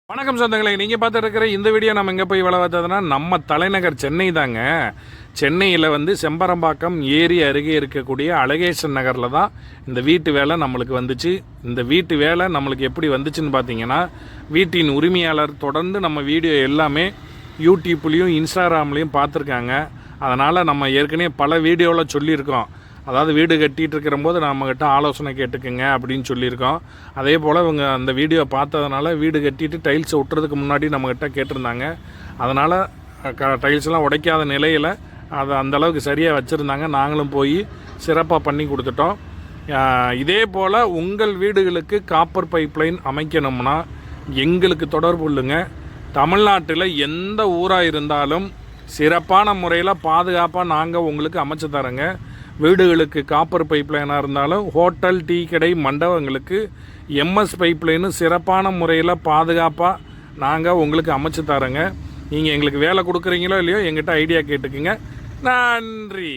வணக்கம் சொந்தங்களே, நீங்கள் பார்த்துட்டு இருக்கிற இந்த வீடியோ நம்ம எங்கே போய் வேலை பார்த்ததுன்னா நம்ம தலைநகர் சென்னை தாங்க. சென்னையில் செம்பரம்பாக்கம் ஏரி அருகே இருக்கக்கூடிய அழகேசன் நகரில் தான் இந்த வீட்டு வேலை நம்மளுக்கு வந்துச்சு. இந்த வீட்டு வேலை நம்மளுக்கு எப்படி வந்துச்சுன்னு பார்த்தீங்கன்னா, வீட்டின் உரிமையாளர் தொடர்ந்து நம்ம வீடியோ எல்லாமே யூடியூப்லேயும் இன்ஸ்டாகிராம்லேயும் பார்த்துருக்காங்க. அதனால் நம்ம ஏற்கனவே பல வீடியோவில் சொல்லியிருக்கோம். அதாவது வீடு கட்டிகிட்டு இருக்கிற போது நம்மக்கிட்ட ஆலோசனை கேட்டுக்குங்க அப்படின்னு சொல்லியிருக்கோம். அதே போல் இவங்க அந்த வீடியோ பார்த்ததுனால வீடு கட்டிட்டு டைல்ஸை விட்டுறதுக்கு முன்னாடி நம்மக்கிட்ட கேட்டிருந்தாங்க. அதனால் டைல்ஸ்லாம் உடைக்காத நிலையில் அதை அந்தளவுக்கு சரியாக வச்சுருந்தாங்க. நாங்களும் போய் சிறப்பாக பண்ணி கொடுத்துட்டோம். இதே போல் உங்கள் வீடுகளுக்கு காப்பர் பைப்லைன் அமைக்கணும்னா எங்களுக்கு தொடர்பு கொள்ளுங்க. தமிழ்நாட்டில் எந்த ஊராக இருந்தாலும் சிறப்பான முறையில் பாதுகாப்பாக நாங்கள் உங்களுக்கு அமைச்சு தரோங்க. வீடுகளுக்கு காப்பர் பைப்லைனாக இருந்தாலும் ஹோட்டல், டீ கடை, மண்டபங்களுக்கு எம்எஸ் பைப்லைனு சிறப்பான முறையில் பாதுகாப்பாக நாங்கள் உங்களுக்கு அமைச்சு தரோங்க. நீங்கள் எங்களுக்கு வேலை கொடுக்குறீங்களோ இல்லையோ எங்கிட்ட ஐடியா கேட்டுக்குங்க. நன்றி.